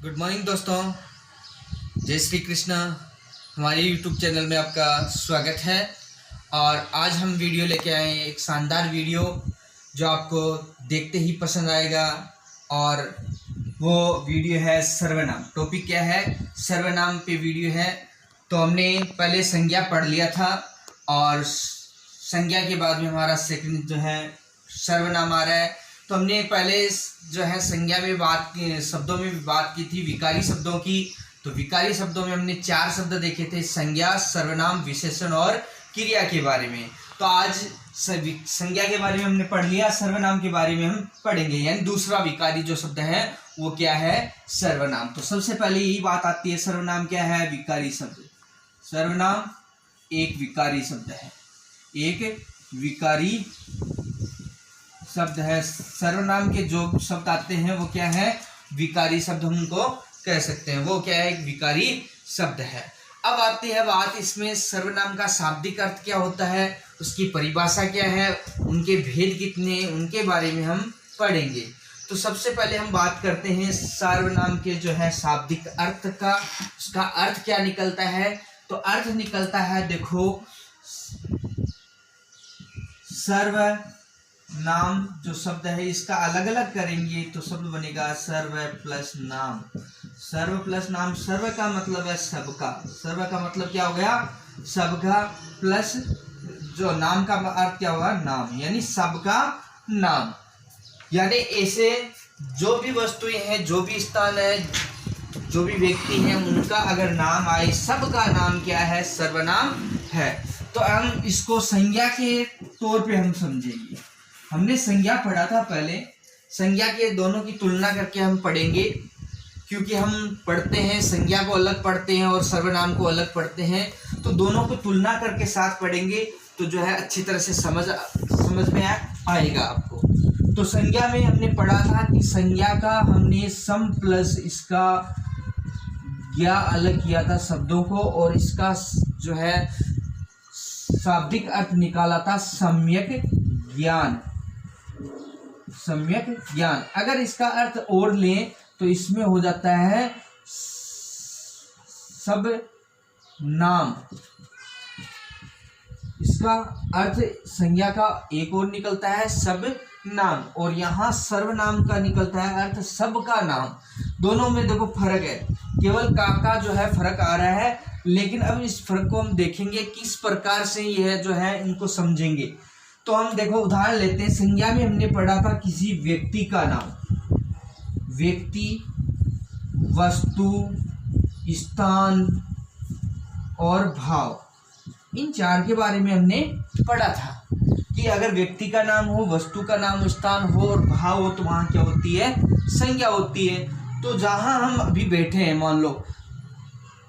Good morning दोस्तों, जय श्री कृष्ण। हमारे यूट्यूब चैनल में आपका स्वागत है। और आज हम वीडियो लेके आए हैं, एक शानदार वीडियो जो आपको देखते ही पसंद आएगा। और वो वीडियो है सर्वनाम। टॉपिक क्या है? सर्वनाम पे वीडियो है। तो हमने पहले संज्ञा पढ़ लिया था और संज्ञा के बाद में हमारा सेकंड जो है सर्वनाम आ रहा है। तो हमने पहले जो है संज्ञा में बात की, शब्दों में भी बात की थी, विकारी शब्दों की। तो विकारी शब्दों में हमने 4 शब्द देखे थे, संज्ञा, सर्वनाम, विशेषण और क्रिया के बारे में। तो आज संज्ञा के बारे में हमने पढ़ लिया, सर्वनाम के बारे में हम पढ़ेंगे। यानी दूसरा विकारी जो शब्द है वो क्या है? सर्वनाम। तो सबसे पहले यही बात आती है, सर्वनाम क्या है? विकारी शब्द। सर्वनाम एक विकारी शब्द है, एक विकारी शब्द है। सर्वनाम के जो शब्द आते हैं वो क्या है? विकारी शब्द हम उनको कह सकते हैं। वो क्या है? एक विकारी शब्द है। अब आती है बात इसमें सर्वनाम का शाब्दिक अर्थ क्या होता है, उसकी परिभाषा क्या है, उनके भेद कितने, उनके बारे में हम पढ़ेंगे। तो सबसे पहले हम बात करते हैं सर्वनाम के जो है शाब्दिक अर्थ का। उसका अर्थ क्या निकलता है? तो अर्थ निकलता है, देखो, सर्वनाम जो शब्द है इसका अलग अलग करेंगे तो शब्द बनेगा सर्व प्लस नाम। सर्व प्लस नाम। सर्व का मतलब है सबका। सर्व का मतलब क्या हो गया? सबका। प्लस जो नाम का अर्थ क्या होगा? नाम, यानी सबका नाम। यानी ऐसे जो भी वस्तुएं हैं, जो भी स्थान है, जो भी व्यक्ति हैं, उनका अगर नाम आए, सबका नाम क्या है? सर्वनाम है। तो हम इसको संज्ञा के तौर पे हम समझेंगे। हमने संज्ञा पढ़ा था पहले, संज्ञा के दोनों की तुलना करके हम पढ़ेंगे, क्योंकि हम पढ़ते हैं संज्ञा को अलग पढ़ते हैं और सर्वनाम को अलग पढ़ते हैं। तो दोनों को तुलना करके साथ पढ़ेंगे तो जो है अच्छी तरह से समझ में आएगा आपको। तो संज्ञा में हमने पढ़ा था कि संज्ञा का हमने सम प्लस इसका ज्ञा अलग किया था शब्दों को, और इसका जो है शाब्दिक अर्थ निकाला था सम्यक ज्ञान। सम्यक ज्ञान। अगर इसका अर्थ और लें तो इसमें हो जाता है सब नाम। इसका अर्थ संज्ञा का एक और निकलता है सब नाम, और यहाँ सर्वनाम का निकलता है अर्थ सबका नाम। दोनों में देखो फर्क है, केवल का जो है फर्क आ रहा है। लेकिन अब इस फर्क को हम देखेंगे किस प्रकार से यह जो है इनको समझेंगे। तो हम देखो उदाहरण लेते हैं। संज्ञा में हमने पढ़ा था किसी व्यक्ति का नाम। व्यक्ति, वस्तु, स्थान और भाव, इन 4 के बारे में हमने पढ़ा था कि अगर व्यक्ति का नाम हो, वस्तु का नाम, स्थान हो और भाव हो तो वहाँ क्या होती है? संज्ञा होती है। तो जहाँ हम अभी बैठे हैं, मान लो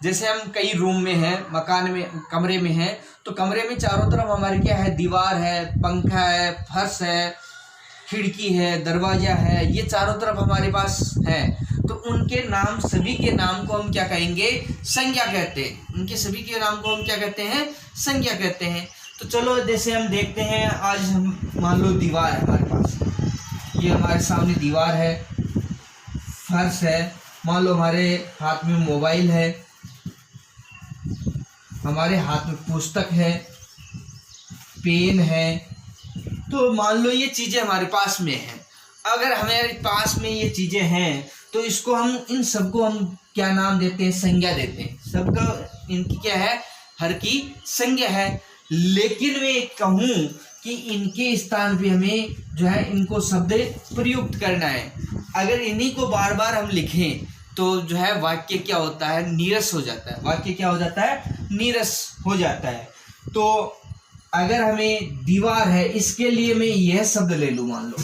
जैसे हम कई रूम में हैं, मकान में, कमरे में हैं, तो कमरे में चारों तरफ हमारे क्या है? दीवार है, पंखा है, फर्श है, खिड़की है, दरवाजा है, ये चारों तरफ हमारे पास है। तो उनके नाम, सभी के नाम को हम क्या कहेंगे? संज्ञा कहते हैं। उनके सभी के नाम को हम क्या कहते हैं? संज्ञा कहते हैं। तो चलो जैसे हम देखते हैं, आज हम मान लो दीवार है हमारे पास, ये हमारे सामने दीवार है, फर्श है, मान लो हमारे हाथ में मोबाइल है, हमारे हाथ में पुस्तक है, पेन है। तो मान लो ये चीज़ें हमारे पास में हैं। अगर हमारे पास में ये चीज़ें हैं तो इसको हम, इन सबको हम क्या नाम देते हैं? संज्ञा देते हैं। सबका इनकी क्या है? हर की संज्ञा है। लेकिन मैं कहूँ कि इनके स्थान पे हमें जो है इनको शब्द प्रयुक्त करना है। अगर इन्हीं को बार बार हम लिखें तो जो है वाक्य क्या होता है? नीरस हो जाता है। वाक्य क्या हो जाता है? नीरस हो जाता है। तो अगर हमें दीवार है, इसके लिए मैं यह शब्द ले लूँ, मान लो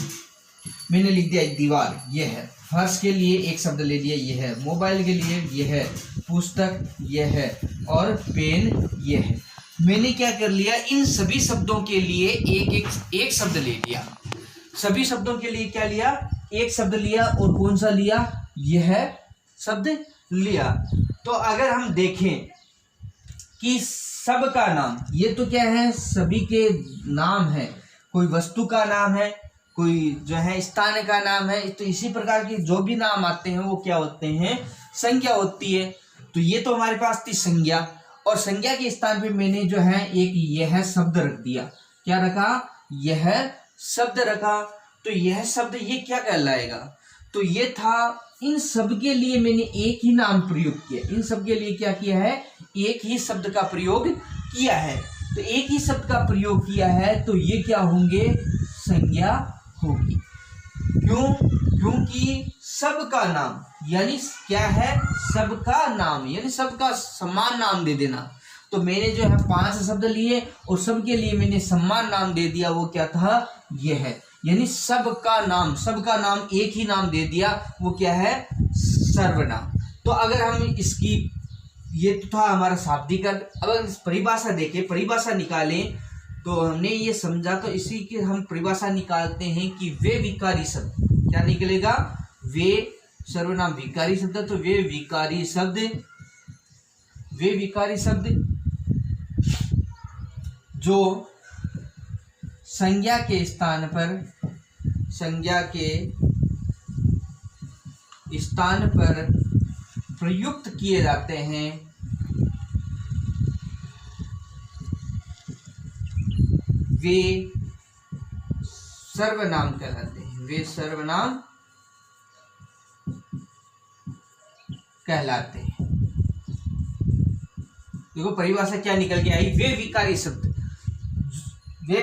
मैंने लिख दिया दीवार, ये है। फर्श के लिए एक शब्द ले लिया, ये है। मोबाइल के लिए ये है, पुस्तक ये है, और पेन ये है। मैंने क्या कर लिया? इन सभी शब्दों के लिए एक शब्द ले लिया। सभी शब्दों के लिए क्या लिया? एक शब्द लिया। और कौन सा लिया? यह शब्द लिया। तो अगर हम देखें कि सबका नाम, ये तो क्या है? सभी के नाम है। कोई वस्तु का नाम है, कोई जो है स्थान का नाम है, तो इसी प्रकार के जो भी नाम आते हैं वो क्या होते हैं, संज्ञा होती है। तो ये तो हमारे पास थी संज्ञा, और संज्ञा के स्थान पे मैंने जो है एक यह शब्द रख दिया। क्या रखा, यह शब्द रखा। तो यह शब्द ये क्या कहलाएगा, तो ये था, इन सब के लिए मैंने एक ही नाम प्रयोग किया, इन सब के लिए क्या किया है, एक ही शब्द का प्रयोग किया है। तो एक ही शब्द का प्रयोग किया है तो ये क्या होंगे, संज्ञा होगी। क्यों, क्योंकि सबका नाम यानी क्या है, सबका नाम यानी सबका समान नाम दे देना। तो मैंने जो है 5 शब्द लिए और सबके लिए मैंने समान नाम दे दिया, वो क्या था, ये है, यानी सबका नाम एक ही नाम दे दिया, वो क्या है, सर्वनाम। तो अगर हम इसकी, ये तो था हमारा शाब्दिक अर्थ। अगर परिभाषा देखें, परिभाषा निकालें, तो हमने ये समझा, तो इसी की हम परिभाषा निकालते हैं कि वे विकारी शब्द, क्या निकलेगा, वे सर्वनाम विकारी शब्द, तो वे विकारी शब्द जो संज्ञा के स्थान पर प्रयुक्त किए जाते हैं, वे सर्वनाम कहलाते हैं, वे सर्वनाम कहलाते हैं। देखो परिभाषा क्या निकल के आई, वे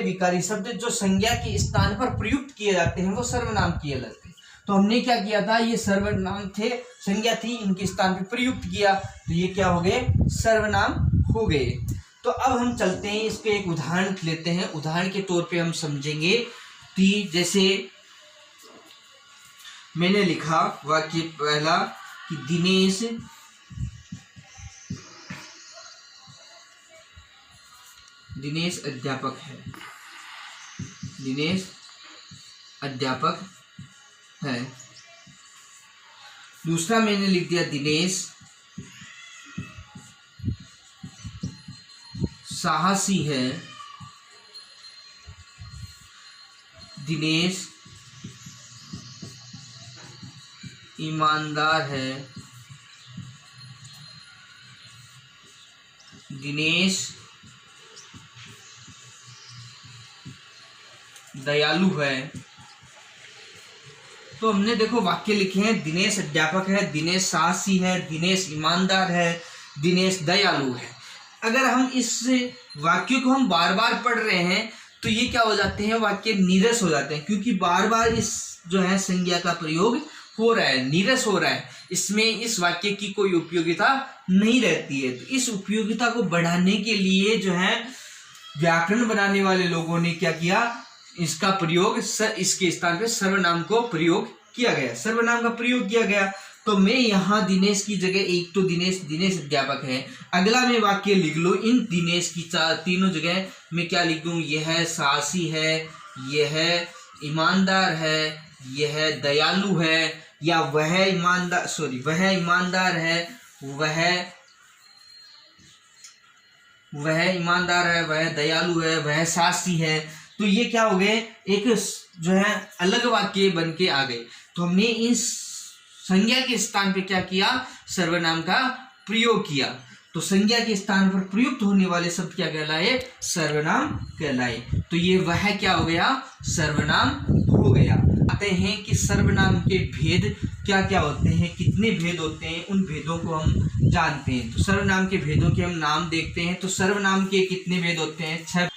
विकारी शब्द जो संज्ञा के स्थान पर प्रयुक्त किए जाते हैं वो सर्वनाम किए जाते हैं। तो हमने क्या किया था, ये सर्वनाम थे, संज्ञा थी, इनके स्थान पर प्रयुक्त किया, तो ये क्या हो गए, सर्वनाम हो गए। तो अब हम चलते हैं, इसके एक उदाहरण लेते हैं। उदाहरण के तौर पे हम समझेंगे कि जैसे मैंने लिखा वाक्य पहला कि दिनेश अध्यापक है, दिनेश अध्यापक है। दूसरा मैंने लिख दिया दिनेश साहसी है, दिनेश ईमानदार है, दिनेश दयालु है। तो हमने देखो वाक्य लिखे हैं, दिनेश अध्यापक है, दिनेश साहसी है, दिनेश ईमानदार है, दिनेश दयालु है। अगर हम इस वाक्य को हम बार बार पढ़ रहे हैं तो ये क्या हो जाते हैं, वाक्य नीरस हो जाते हैं, क्योंकि बार बार इस जो है संज्ञा का प्रयोग हो रहा है, नीरस हो रहा है, इसमें इस वाक्य की कोई उपयोगिता नहीं रहती है। तो इस उपयोगिता को बढ़ाने के लिए जो है व्याकरण बनाने वाले लोगों ने क्या किया, इसका प्रयोग इसके स्थान पे सर्वनाम को प्रयोग किया गया, सर्वनाम का प्रयोग किया गया। तो मैं यहाँ दिनेश की जगह, एक तो दिनेश अध्यापक है, अगला मैं वाक्य लिख लो, इन दिनेश की तीनों जगह मैं क्या लिख दूं, यह साहसी है, यह ईमानदार है, यह दयालु है, या वह ईमानदार है, वह ईमानदार है, वह दयालु है, वह साहसी है। तो ये क्या हो गए, एक जो है अलग वाक्य बन के आ गए। तो हमने इस संज्ञा के स्थान पे क्या किया, सर्वनाम का प्रयोग किया। तो संज्ञा के स्थान पर प्रयुक्त होने वाले शब्द क्या कहलाए, सर्वनाम कहलाए। तो ये वह क्या हो गया, सर्वनाम हो गया। आते हैं कि सर्वनाम के भेद क्या क्या होते हैं, कितने भेद होते हैं, उन भेदों को हम जानते हैं। तो सर्वनाम के भेदों के हम नाम देखते हैं। तो सर्वनाम के कितने भेद होते हैं, 6।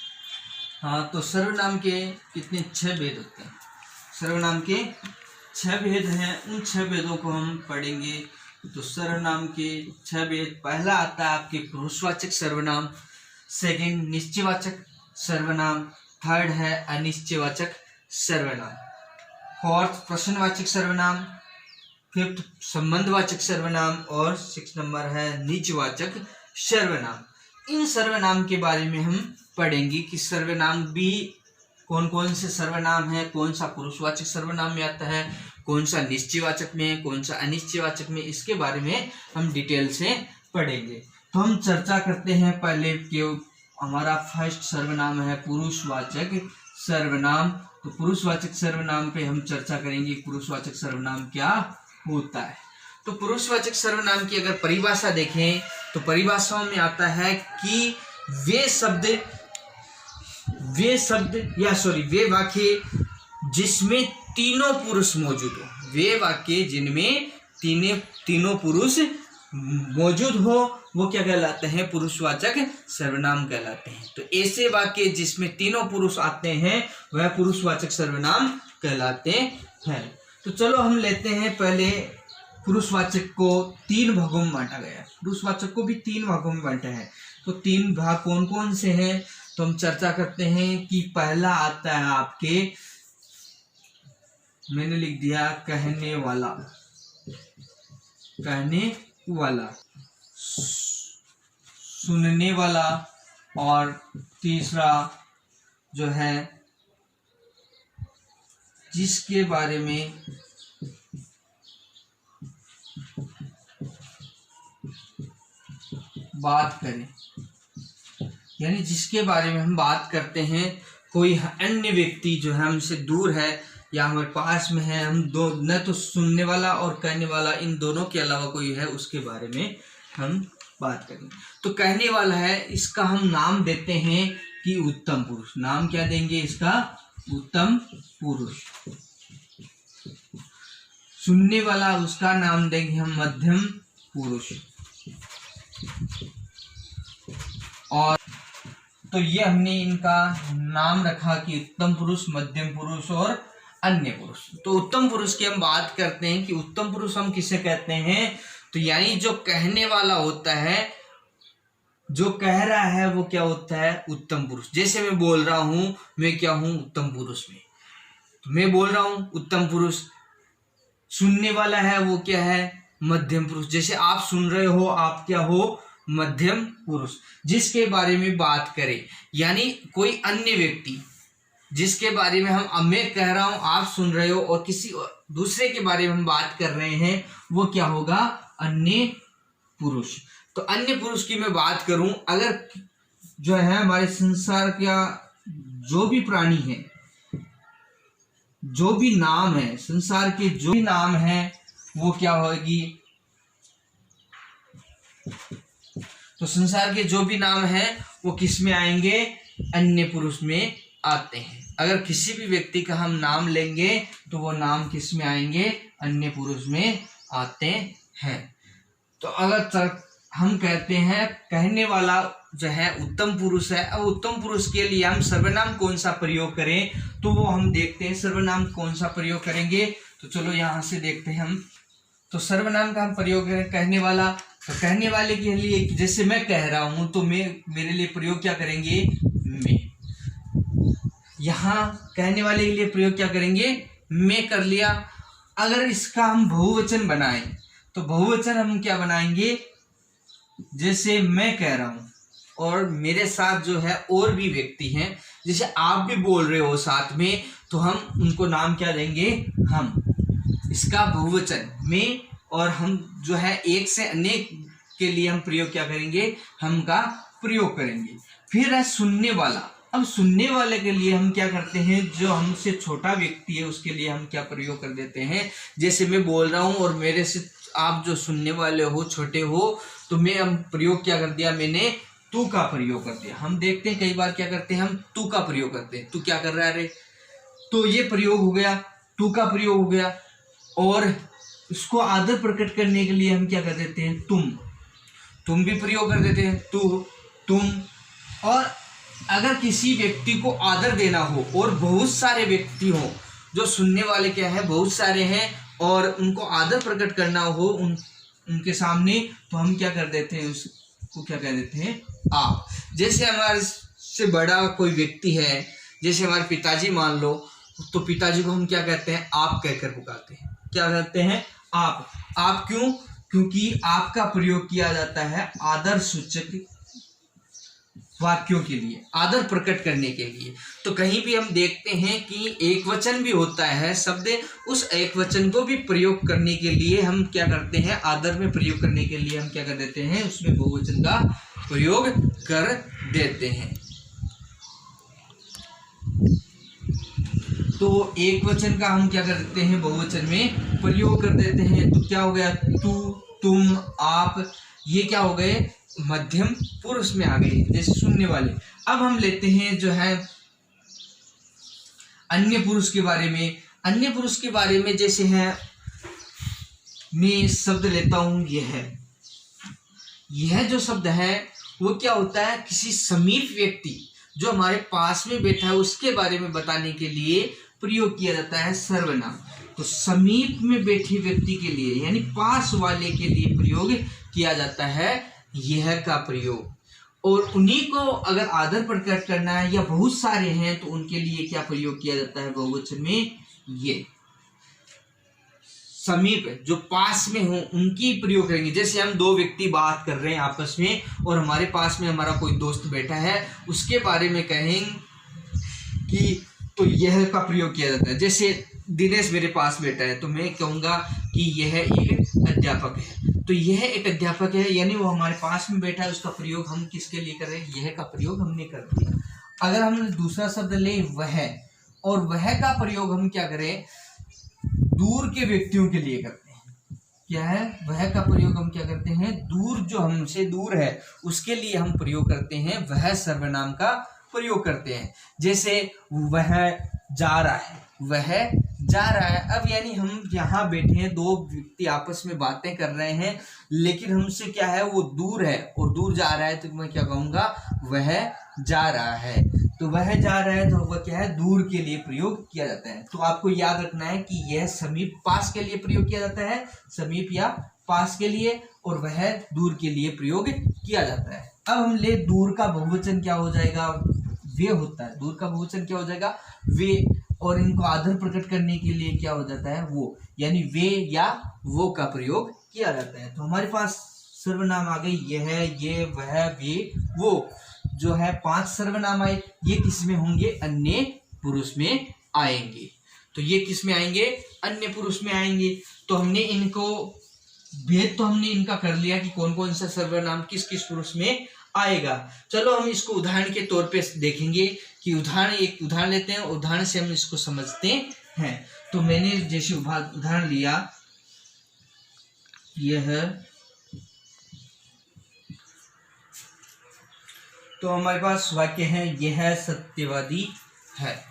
हाँ, तो सर्वनाम के कितने, 6 भेद होते हैं। सर्वनाम के 6 भेद हैं, उन 6 भेदों को हम पढ़ेंगे। तो सर्वनाम के 6 भेद, पहला आता है आपके पुरुषवाचक सर्वनाम, सेकंड निश्चयवाचक सर्वनाम, थर्ड है अनिश्चयवाचक सर्वनाम, फोर्थ प्रश्नवाचक सर्वनाम, फिफ्थ संबंधवाचक सर्वनाम, और 6 नंबर है निजवाचक सर्वनाम। इन सर्वनाम के बारे में हम पढ़ेंगे कि सर्वनाम भी कौन कौन से सर्वनाम है, कौन सा पुरुषवाचक सर्वनाम में आता है, कौन सा निश्चयवाचक में, कौन सा अनिश्चयवाचक में, इसके बारे में हम डिटेल से पढ़ेंगे। तो हम चर्चा करते हैं पहले कि हमारा फर्स्ट सर्वनाम है पुरुषवाचक सर्वनाम। तो पुरुषवाचक सर्वनाम पे हम चर्चा करेंगे, पुरुषवाचक सर्वनाम क्या होता है। तो पुरुषवाचक सर्वनाम की अगर परिभाषा देखें तो परिभाषाओं में आता है कि वे वाक्य जिसमें तीनों पुरुष मौजूद हो, वे वाक्य जिनमें तीनों पुरुष मौजूद हो, वो क्या कहलाते हैं, पुरुषवाचक सर्वनाम कहलाते हैं। तो ऐसे वाक्य जिसमें तीनों पुरुष आते हैं वह पुरुषवाचक सर्वनाम कहलाते हैं। तो चलो हम लेते हैं, पहले पुरुषवाचक को 3 भागों में बांटा गया है। पुरुषवाचक को भी 3 भागों में बांटा है। तो 3 भाग कौन कौन से हैं, तो हम चर्चा करते हैं कि पहला आता है आपके, मैंने लिख दिया कहने वाला, सुनने वाला, और तीसरा जो है जिसके बारे में बात करें, यानी जिसके बारे में हम बात करते हैं, कोई अन्य व्यक्ति जो है हमसे दूर है या हमारे पास में है, हम दो न तो सुनने वाला और कहने वाला, इन दोनों के अलावा कोई है, उसके बारे में हम बात करें। तो कहने वाला है, इसका हम नाम देते हैं कि उत्तम पुरुष। नाम क्या देंगे इसका, उत्तम पुरुष। सुनने वाला, उसका नाम देंगे हम मध्यम पुरुष। और तो ये हमने इनका नाम रखा कि उत्तम पुरुष, मध्यम पुरुष और अन्य पुरुष। तो उत्तम पुरुष की हम बात करते हैं कि उत्तम पुरुष हम किसे कहते हैं, तो यानी जो कहने वाला होता है, जो कह रहा है वो क्या होता है, उत्तम पुरुष। जैसे मैं बोल रहा हूं, मैं क्या हूं, उत्तम पुरुष में। तो मैं बोल रहा हूं, उत्तम पुरुष। सुनने वाला है वो क्या है, मध्यम पुरुष। जैसे आप सुन रहे हो, आप क्या हो, मध्यम पुरुष। जिसके बारे में बात करें, यानी कोई अन्य व्यक्ति जिसके बारे में मैं कह रहा हूं, आप सुन रहे हो, और किसी दूसरे के बारे में हम बात कर रहे हैं, वो क्या होगा, अन्य पुरुष। तो अन्य पुरुष की मैं बात करूं, अगर जो है हमारे संसार का जो भी प्राणी है, जो भी नाम है, संसार के जो भी नाम है, वो क्या होगी, तो संसार के जो भी नाम है वो किस में आएंगे, अन्य पुरुष में आते हैं। अगर किसी भी व्यक्ति का हम नाम लेंगे तो वो नाम किस में आएंगे, अन्य पुरुष में आते हैं। तो अगर हम कहते हैं कहने वाला जो है उत्तम पुरुष है, अब उत्तम पुरुष के लिए हम सर्वनाम कौन सा प्रयोग करें, तो वो हम देखते हैं सर्वनाम कौन सा प्रयोग करेंगे। तो चलो यहाँ से देखते हैं हम। तो सर्वनाम का हम प्रयोग करें कहने वाला। तो कहने वाले के लिए, जैसे मैं कह रहा हूं, तो मेरे लिए प्रयोग क्या करेंगे, मैं। यहाँ कहने वाले के लिए प्रयोग क्या करेंगे, मैं कर लिया। अगर इसका हम बहुवचन बनाएं तो बहुवचन हम क्या बनाएंगे, जैसे मैं कह रहा हूं और मेरे साथ जो है और भी व्यक्ति हैं, जैसे आप भी बोल रहे हो साथ में, तो हम उनको नाम क्या देंगे, हम। इसका बहुवचन में, और हम जो है एक से अनेक के लिए हम प्रयोग क्या करेंगे, हम का प्रयोग करेंगे। फिर है सुनने वाला। अब सुनने वाले के लिए हम क्या करते हैं, जो हमसे छोटा व्यक्ति है उसके लिए हम क्या प्रयोग कर देते हैं, जैसे मैं बोल रहा हूं और मेरे से आप जो सुनने वाले हो, छोटे हो, तो मैं हम प्रयोग क्या कर दिया, मैंने तू का प्रयोग कर दिया। हम देखते हैं कई बार क्या करते हैं, हम तू का प्रयोग करते हैं। तू क्या कर रहा है रे, तो ये प्रयोग हो गया, तू का प्रयोग हो गया। और इसको आदर प्रकट करने के लिए हम क्या कर देते हैं, तुम भी प्रयोग कर देते हैं, तू, तुम। और अगर किसी व्यक्ति को आदर देना हो और बहुत सारे व्यक्ति हो, जो सुनने वाले क्या है, बहुत सारे हैं, और उनको आदर प्रकट करना हो उनके सामने, तो हम क्या कर देते हैं, उसको क्या कह देते हैं, आप। जैसे हमारे से बड़ा कोई व्यक्ति है, जैसे हमारे पिताजी मान लो, तो पिताजी को हम क्या कहते हैं, आप कहकर पुकारते हैं। क्या कहते हैं, आप क्यों, क्योंकि आपका प्रयोग किया जाता है आदर सूचक वाक्यों के लिए, आदर प्रकट करने के लिए। तो कहीं भी हम देखते हैं कि एक वचन भी होता है शब्द, उस एक वचन को भी प्रयोग करने के लिए हम क्या करते हैं, आदर में प्रयोग करने के लिए हम क्या कर देते हैं, उसमें बहुवचन का प्रयोग कर देते हैं। तो एक वचन का हम क्या कर देते हैं, बहुवचन में प्रयोग कर देते हैं। तो क्या हो गया, तू, तुम, आप, ये क्या हो गए, मध्यम पुरुष में आ गए, जैसे सुनने वाले। अब हम लेते हैं जो है अन्य पुरुष के बारे में। अन्य पुरुष के बारे में जैसे है, मैं शब्द लेता हूं, यह जो शब्द है वो क्या होता है, किसी समीप व्यक्ति जो हमारे पास में बैठा है उसके बारे में बताने के लिए प्रयोग किया जाता है सर्वनाम। तो समीप में बैठे व्यक्ति के लिए यानी पास वाले के लिए प्रयोग किया जाता है यह का प्रयोग। और उन्हीं को अगर आदर प्रकट करना है या बहुत सारे हैं तो उनके लिए क्या प्रयोग किया जाता है, बहुवचन में ये। समीप जो पास में हो उनकी प्रयोग करेंगे। जैसे हम दो व्यक्ति बात कर रहे हैं आपस में और हमारे पास में हमारा कोई दोस्त बैठा है, उसके बारे में कहेंगे कि तो यह का प्रयोग किया जाता है। जैसे दिनेश मेरे पास बैठा है तो मैं कहूँगा कि यह एक अध्यापक है। तो यह एक अध्यापक है यानी वो हमारे पास में बैठा है, उसका प्रयोग हम किसके लिए कर रहे हैं, यह का प्रयोग हमने कर दिया। अगर हम दूसरा शब्द ले वह, और वह का प्रयोग हम क्या करें, दूर के व्यक्तियों के लिए करते हैं। क्या है, वह का प्रयोग हम क्या करते हैं, दूर, जो हमसे दूर है उसके लिए हम प्रयोग करते हैं, वह सर्वनाम का प्रयोग करते हैं। जैसे वह जा रहा है, वह जा रहा है। अब यानी हम यहाँ बैठे हैं, दो व्यक्ति आपस में बातें कर रहे हैं, लेकिन हमसे क्या है, वो दूर है और दूर जा रहा है, तो मैं क्या कहूँगा, वह जा रहा है। तो वह जा रहा है तो वह क्या है, दूर के लिए प्रयोग किया जाता है। तो आपको याद रखना है कि यह समीप, पास के लिए प्रयोग किया जाता है, समीप या पास के लिए, और वह दूर के लिए प्रयोग किया जाता है। अब हम ले दूर का बहुवचन क्या हो जाएगा, वे होता है। दूर का बहुवचन क्या हो जाएगा, वे, और इनको आदर प्रकट करने के लिए क्या हो जाता है, वो, यानी वे या वो का प्रयोग किया जाता है। तो हमारे पास सर्वनाम आ गए, यह, ये, वह, वे, वो, जो है 5 सर्वनाम आए। ये किस में होंगे, अन्य पुरुष में आएंगे। तो ये किस में आएंगे, अन्य पुरुष में आएंगे। तो हमने इनको भेद तो हमने इनका कर लिया कि कौन कौन सा सर्वनाम किस किस पुरुष में आएगा। चलो हम इसको उदाहरण के तौर पे देखेंगे कि एक उदाहरण लेते हैं, उदाहरण से हम इसको समझते हैं। तो मैंने जैसे उदाहरण लिया, यह, तो हमारे पास वाक्य है, यह सत्यवादी है।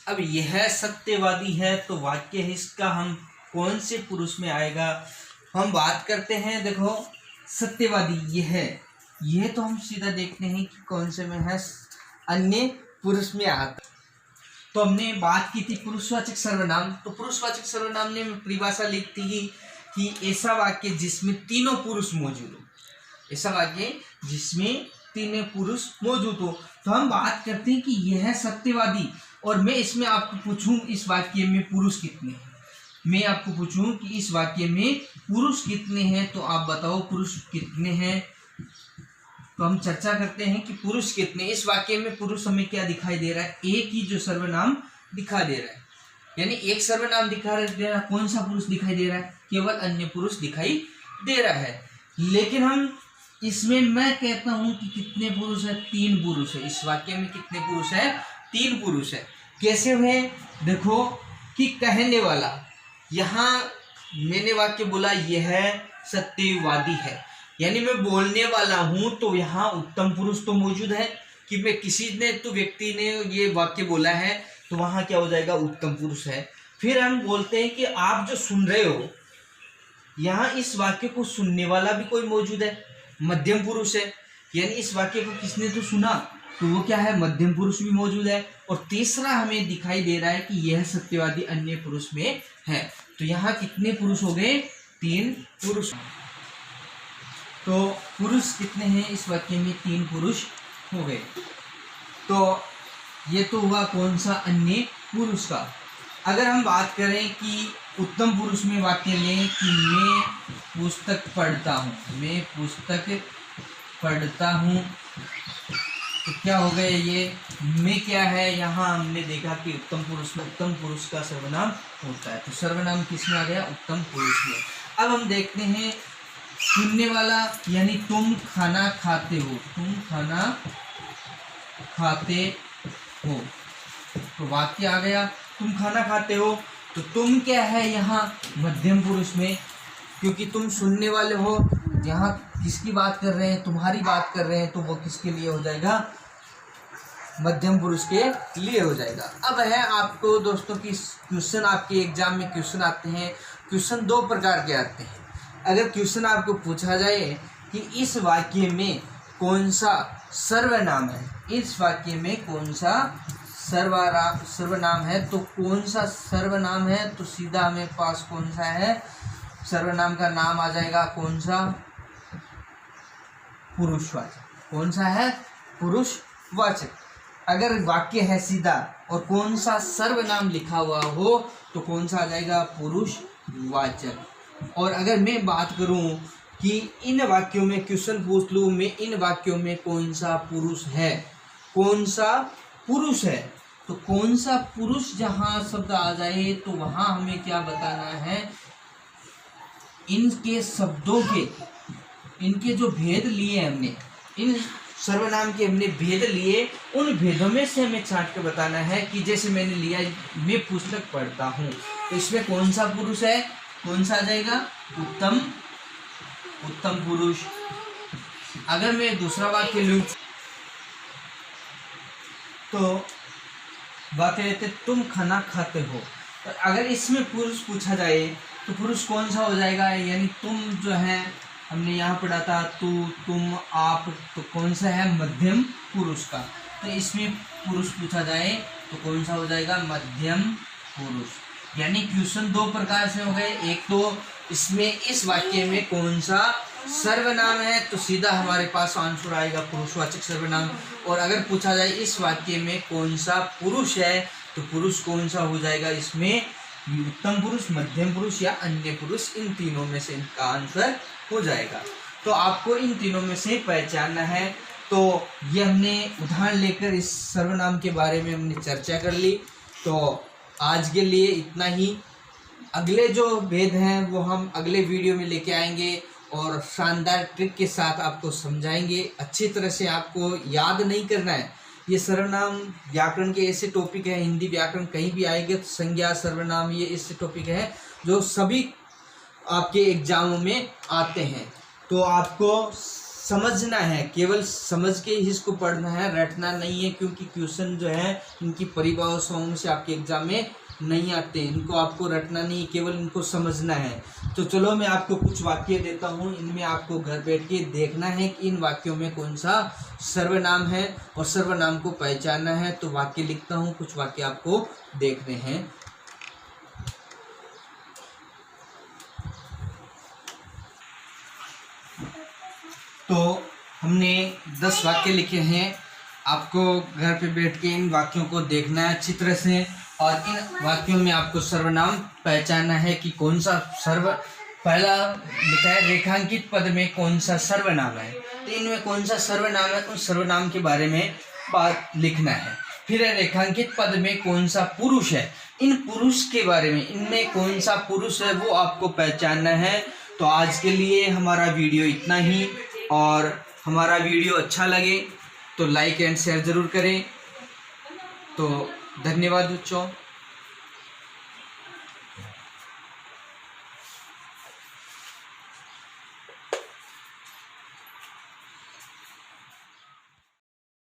अब यह सत्यवादी है तो वाक्य है इसका हम कौन से पुरुष में आएगा, हम बात करते हैं। देखो सत्यवादी यह तो हम सीधा देखते हैं कि कौन से में है, अन्य पुरुष में आता। तो हमने बात की थी पुरुषवाचक सर्वनाम। तो पुरुषवाचक सर्वनाम ने परिभाषा लिखी थी कि ऐसा वाक्य जिसमें तीनों पुरुष मौजूद हो, ऐसा वाक्य जिसमें तीनों पुरुष मौजूद हो। तो हम बात करते हैं कि यह सत्यवादी, और मैं इसमें आपको पूछूं इस वाक्य में पुरुष कितने हैं, मैं आपको पूछूं कि इस वाक्य में पुरुष कितने हैं, तो आप बताओ पुरुष कितने हैं। तो हम चर्चा करते हैं कि पुरुष कितने। इस वाक्य में पुरुष हमें क्या दिखाई दे रहा है, एक ही जो सर्वनाम दिखा दे रहा है, यानी एक सर्वनाम दिखा दे रहा है। कौन सा पुरुष दिखाई दे रहा है, केवल अन्य पुरुष दिखाई दे रहा है। लेकिन हम इसमें मैं कहता हूं कि कितने पुरुष है, 3 पुरुष है। इस वाक्य में कितने पुरुष है, 3 पुरुष है। कैसे हुए, देखो कि कहने वाला, यहाँ मैंने वाक्य बोला यह सत्यवादी है, यानी मैं बोलने वाला हूं, तो यहाँ उत्तम पुरुष तो मौजूद है कि मैं किसी ने तो व्यक्ति ने ये वाक्य बोला है, तो वहां क्या हो जाएगा, उत्तम पुरुष है। फिर हम बोलते हैं कि आप जो सुन रहे हो, यहाँ इस वाक्य को सुनने वाला भी कोई मौजूद है, मध्यम पुरुष है, यानी इस वाक्य को किसने तो सुना, तो वो क्या है, मध्यम पुरुष भी मौजूद है। और तीसरा हमें दिखाई दे रहा है कि यह सत्यवादी अन्य पुरुष में है। तो यहाँ कितने पुरुष हो गए, 3 पुरुष। तो पुरुष कितने हैं इस वाक्य में, 3 पुरुष हो गए। तो ये तो हुआ कौन सा, अन्य पुरुष का। अगर हम बात करें कि उत्तम पुरुष में वाक्य लें कि मैं पुस्तक पढ़ता हूँ, मैं पुस्तक पढ़ता हूँ, तो क्या हो गए ये, मैं क्या है, यहाँ हमने देखा कि उत्तम पुरुष में उत्तम पुरुष का सर्वनाम होता है। तो सर्वनाम किस में आ गया, उत्तम पुरुष में। अब हम देखते हैं सुनने वाला, यानी तुम खाना खाते हो, तुम खाना खाते हो, तो वाक्य आ गया। तुम खाना खाते हो, तो तुम क्या है यहाँ मध्यम पुरुष में, क्योंकि तुम सुनने वाले हो। यहाँ किसकी बात कर रहे हैं, तुम्हारी बात कर रहे हैं, तो वो किसके लिए हो जाएगा, मध्यम पुरुष के लिए हो जाएगा। अब है आपको दोस्तों की क्वेश्चन, आपके एग्जाम में क्वेश्चन आते हैं। क्वेश्चन दो प्रकार के आते हैं। अगर क्वेश्चन आपको पूछा जाए कि इस वाक्य में कौन सा सर्वनाम है, इस वाक्य में कौन सा सर्वनाम है, तो कौन सा सर्वनाम है, तो सीधा हमें पास कौन सा है, सर्वनाम का नाम आ जाएगा कौन सा, पुरुषवाचक। कौन सा है, पुरुषवाचक। अगर वाक्य है सीधा और कौन सा सर्वनाम लिखा हुआ हो तो कौन सा आ जाएगा, पुरुषवाचक। और अगर मैं बात करूं कि इन वाक्यों में क्वेश्चन पूछ लूं मैं, इन वाक्यों में कौन सा पुरुष है, कौन सा पुरुष है, तो कौन सा पुरुष जहां शब्द आ जाए तो वहां हमें क्या बताना है, इनके शब्दों के, इनके जो भेद लिए हमने, इन सर्वनाम के हमने भेद लिए, उन भेदों में से हमें छांट के बताना है कि जैसे मैंने लिया, मैं पुस्तक पढ़ता हूँ, तो इसमें कौन सा पुरुष है, कौन सा आ जाएगा, उत्तम, उत्तम पुरुष। अगर मैं दूसरा वाक्य लूँ तो वाक्य रहते तुम खाना खाते हो, तो अगर इसमें पुरुष पूछा जाए तो पुरुष कौन सा हो जाएगा, यानी तुम जो है हमने यहाँ पढ़ा था तू, तुम, आप, तो कौन सा है, मध्यम पुरुष का। तो इसमें पुरुष पूछा जाए तो कौन सा हो जाएगा, मध्यम पुरुष। यानी क्वेश्चन दो प्रकार से हो गए। एक तो इसमें इस वाक्य में कौन सा सर्वनाम है, तो सीधा हमारे पास आंसर आएगा पुरुषवाचक सर्वनाम। और अगर पूछा जाए इस वाक्य में कौन सा पुरुष है, तो पुरुष कौन सा हो जाएगा, इसमें उत्तम पुरुष, मध्यम पुरुष या अन्य पुरुष, इन तीनों में से इनका आंसर हो जाएगा। तो आपको इन तीनों में से पहचानना है। तो ये हमने उदाहरण लेकर इस सर्वनाम के बारे में हमने चर्चा कर ली। तो आज के लिए इतना ही। अगले जो भेद हैं वो हम अगले वीडियो में लेके आएंगे और शानदार ट्रिक के साथ आपको समझाएंगे। अच्छी तरह से आपको याद नहीं करना है। ये सर्वनाम व्याकरण के ऐसे टॉपिक है, हिंदी व्याकरण कहीं भी आएंगे तो संज्ञा, सर्वनाम, ये ऐसे टॉपिक है जो सभी आपके एग्जामों में आते हैं। तो आपको समझना है, केवल समझ के ही इसको पढ़ना है, रटना नहीं है, क्योंकि क्वेश्चन जो है इनकी परिभाषाओं से आपके एग्जाम में नहीं आते। इनको आपको रटना नहीं, केवल इनको समझना है। तो चलो मैं आपको कुछ वाक्य देता हूँ, इनमें आपको घर बैठ के देखना है कि इन वाक्यों में कौन सा सर्वनाम है और सर्वनाम को पहचानना है। तो वाक्य लिखता हूँ, कुछ वाक्य आपको देखने हैं। तो हमने 10 वाक्य लिखे हैं। आपको घर पे बैठ के इन वाक्यों को देखना है अच्छी तरह से, और इन वाक्यों में आपको सर्वनाम पहचानना है कि कौन सा पहला लिखा है रेखांकित पद में कौन सा सर्वनाम है, तो इनमें कौन सा सर्वनाम है, उस सर्वनाम के बारे में बात लिखना है। फिर रेखांकित पद में कौन सा पुरुष है, इन पुरुष के बारे में, इनमें कौन सा पुरुष है वो आपको पहचानना है। तो आज के लिए हमारा वीडियो इतना ही, और हमारा वीडियो अच्छा लगे तो लाइक एंड शेयर ज़रूर करें। तो धन्यवाद बच्चों।